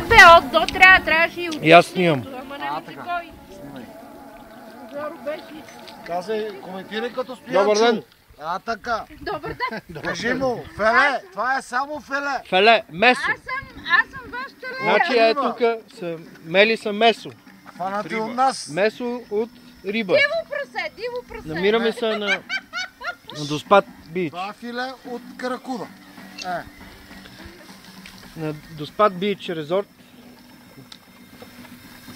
Как бе, отдо трябваше и от... И аз снимам. Ама не ми кой. Жоро беше... Казай, коментирай като стоячо. Добър ден. Така. Добър ден. Кажи му, феле, това е само феле. Феле, месо. Аз съм ваш теле. Значи е тук, мели са месо. Фанати от нас. Месо от риба. Диво просе. Намираме се на Доспат бич. Това е филе от каракуда. На Доспат бич резорт.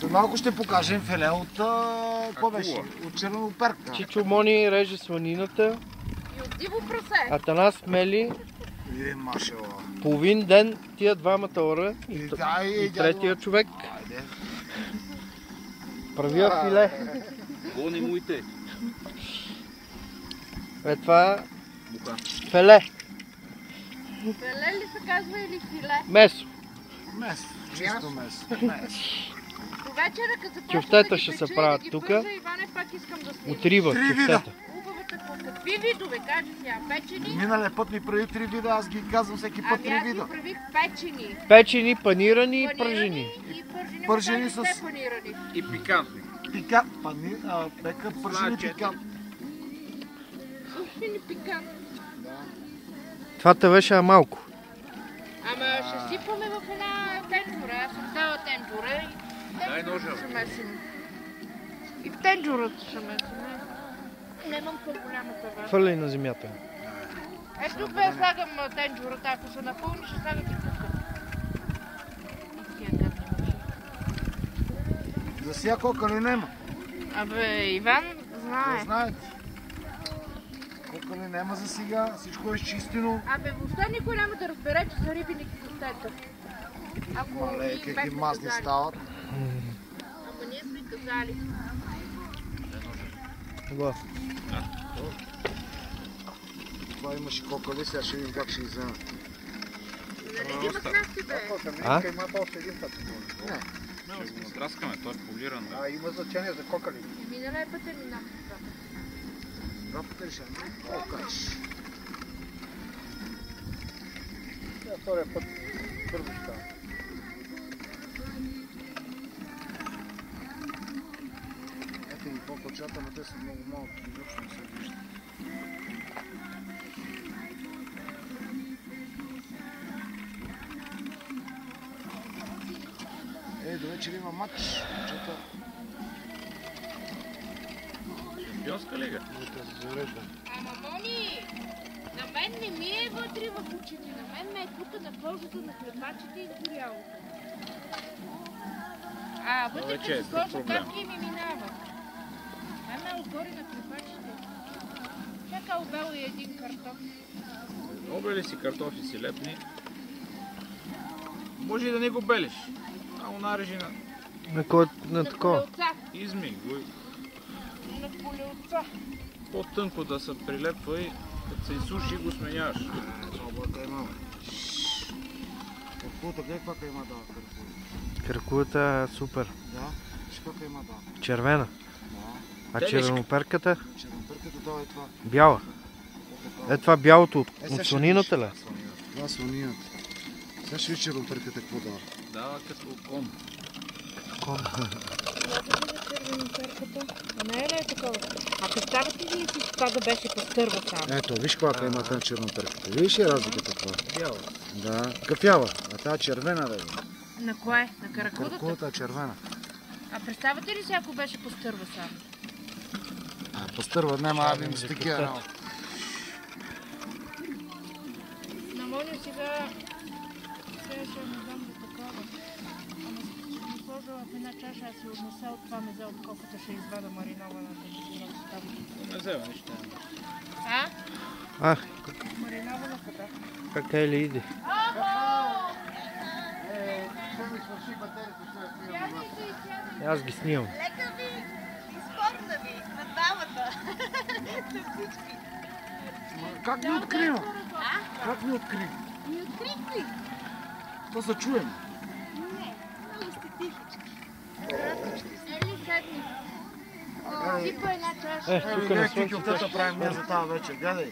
За малко ще покажем филе от... какво беше? От червеноперка. Чичо Мони реже сланината. И от диво просе. Атанас мели Машала. половин ден тия двамата ора и третия човек Айде. правя филе. Гони моите. Това феле, Феле ли се казва или филе? месо. Месо. Чисто месо. По вечера, като започна Кюфтета да ги ще се печа и правят да ги тук. пържа, Иване, пак искам да снимам. От риба, Три кюфтета. Хубавата по какви видове, кажи сега, печени? Миналия път ми прави 3 вида, аз ги казвам всеки път 3 Ами вида. аз ги правих печени. Печени, панирани и пържени. И пържени, Пържени с... с- панирани. И пикантни. Пикант, пека, пържени пикант. Уши ни пикант. Това те беше малко. Ама ще сипаме в една тенджура. Аз съм дала тенджура и Дай ножа. ще месим. И в тенджурата ще месим. Нямам по-голямата ваза. Хвърляй на земята. Ето тук бе слагам тенджурата, ако се напълни, ще слагам и тук. За сега кока ли нема? Абе, Иван знае. Не знаете. Кока ли нема за сега, всичко е изчистено. Абе, въобще никой няма да разбере, че са рибини кюфтета. Ако Мале, ние какви бяхме масни казали. стават. Ама ние сме казали. Това. Това имаше кока ли, сега ще видим как ще иззема. Нали ги махнахте, бе? А? Имате още един път. Не. Ще го натраскаме, той е полиран. Да. Има значение за кокали. Миналия път е минахте. Два пъти решен. Окаш. Втория път първо става. Ето и по-кочата, но те са много малки. Изобщо не се вижда. До вечер има матч. Кочата. Шампионска лига. Ама, Мони, на мен не ми е вътре в очите. На мен ме е тук на кожата, на клепачите и на горялото. А, вътре вече е с друг кожа проблем. как ли ми минава? Мен ме е отгоре на клепачите. Чака обел и един картоф. Обели си картофи си лепни. Може и да не го белиш. Само нарежи На такова. полеотца. изми го. На полеотца. По-тънко да се прилепва и като се изсуши го сменяваш. Свобода има. Каркулата, гледай каква има да каркулата. Каркулата супер. Да, виж каква има да. Червена. Да. А червеноперката Чернопърката това е това. бяла. Е това бялото от слонината ли? Това слонината. Сега ще виж чернопърката какво дава. Да, като кон. Не е такова. А представете ли си това да беше пастърва само? Ето, виж каква има тази чернопърката. Виж ли разликата това? Бяла. Да, кафява. А тази червена да е. На кое? На каракудата? Каркулата е червена. А представете ли си, ако беше пастърва само? Пастърва няма абим с такива работи. На Моня сега... Сега ще не дам за такова. Ама ще ми сложа в една чаша, аз си отнеса от това мезе, отколкото ще извада маринованата бизира с там. Не взема нищо. А? А, Маринованата, да. как е ли иде? Аз ги снимам. Лека ви, изпорна ви, на дамата, на всички. Как ни открива? Как ни откри? Ми открих ли? То се чуем. Не, много сте тихички. Ели седни. Ти по една чаша. Тук на Какви слънцето. кюфтета правим ние за тази вечер, гледай.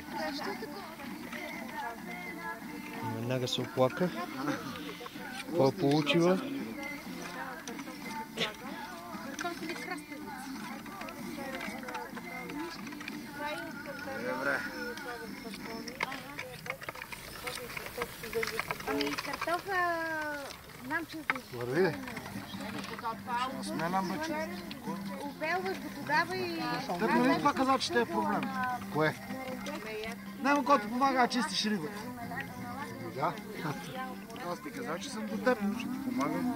Веднага се оплака. Какво получила? Ами картофа, знам, че Върви. Сменам бе, че. обелваш го тогава и... Те преди това каза, че те е проблем. Кое? Няма който помага да чистиш рибата. Да. Аз ти казах, че съм до теб, ще ти помагам.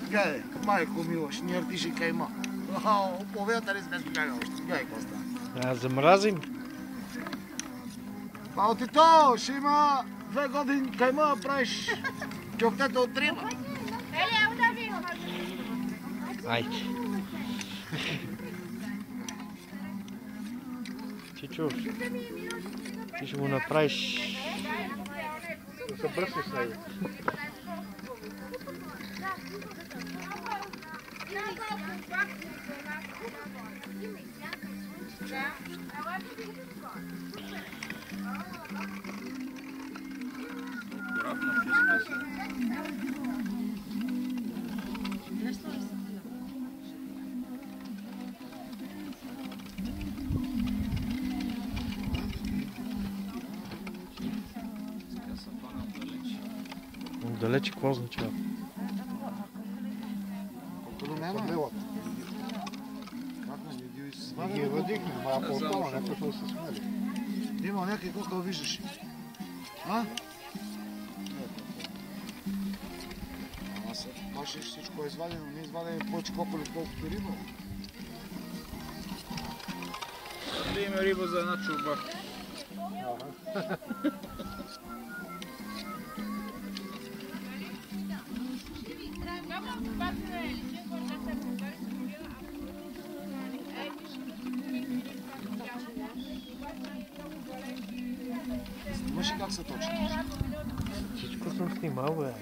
Гей, майко мила, ще ни артиши кайма. Половината ли сме спряли още? Гей, какво става? Замразим. Балтито, ще има 2 години кайма, правиш чофтета от риба. Айде. Ти чуш? Ти ще го направиш. Да се бръснеш с него. Акуратно, пустай се. Сега са пана отдалеч. Далече какво означава? Колко няма? Белата. Как не ги Не извади? ги въдихме, ма по това, някакво са се смели. Има някакви, какво да виждаш? А? Ама се пашеш, всичко е извадено, не извадено повече коколи, колкото риба. Дали има риба за една чорба? Снимаш ли как се точи? Всичко съм снимал, бе.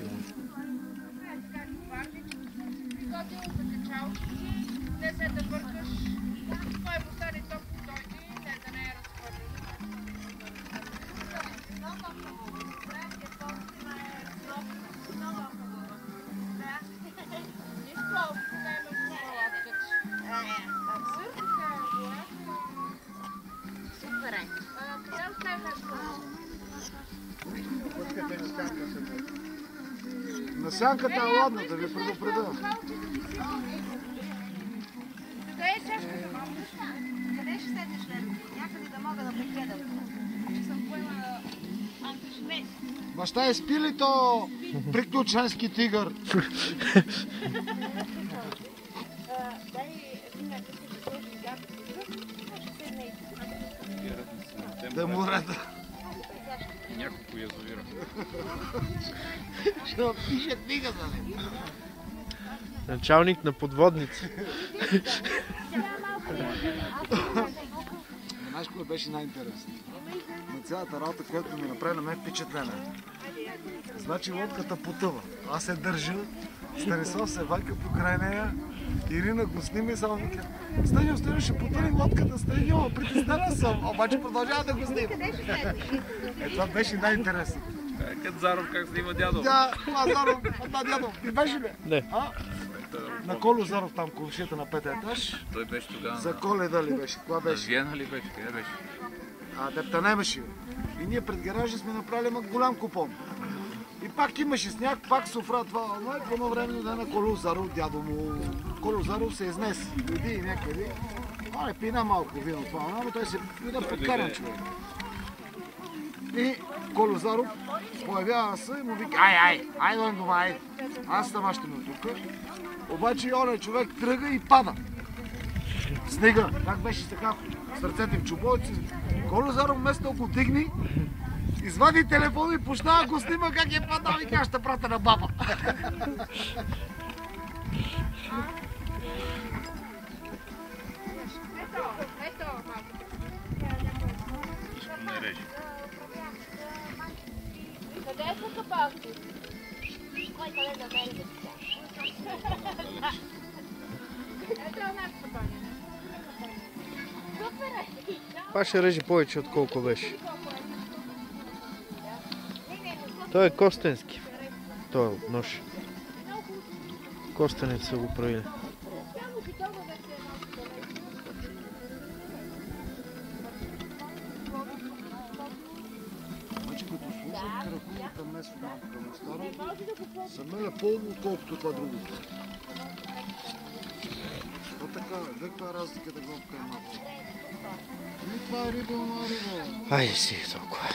Не се да бъркаш. Кой постане топло дойде, не да не е разходен. Нищо общо, да имаш Супер е. къде оставяш колко? Пускате на сянка се бъде. На сянката е ладно, да ви предупреда. Къде е чашката? Къде ще седнеш, Лето? Някъде да мога да прегледам. Че съм поемала ангажимент. Баща е спи ли то приключенски тигър? Да му реда. Няколко язовира. Ще напише книга за него. Началник на подводници. Знаеш кое беше най-интересно? На цялата работа, която ми направи на мен впечатление. Значи лодката потъва. Аз се държа, Станислав се вайка покрай нея, Ирина го снима и само вика: Станио, ще потъне лодката, Станио, притеснена съм, обаче продължава да го снима. Е, това беше най-интересно. Като Заров как снима дядо. Тя, Заров, дядо, ти беше ли? Не. А? На Колю Заров там, комшията на 5 етаж. Той беше тогава За на... Коледа ли беше? Това На беше? Виена ли беше? Къде беше? А депта нямаше. И ние пред гаража сме направили голям купон. И пак имаше сняг, пак софра това. Но по едно време да на Колю Заров, дядо му. Колю Заров се изнесе. Дойди и някъде. Не пина малко вино това, но той се да подкаран човек. И Колю Заров появява се и му вика: ай, дома, ай. Аз съм още му тук. Обаче и оня човек тръга и пада. Снега, как беше така, с ръцете в чубовици. Колю Заров вместо да го дигни, извади телефона и почна да го снима как е падал и как ще прата на баба. Ето, малко. Нищо не режи. Къде са капалки? Кой къде да намери да си? Ето е нашата баня. Супер е! Това ще реже повече отколко беше. Той е костенски. Той е нож. Костенец са го правили. Обаче като донесох малко към старо. Са меле по-умно, отколкото това другото. То така, каква разлика да го обкрема? Това е риба, ама риба. Айде си толкова.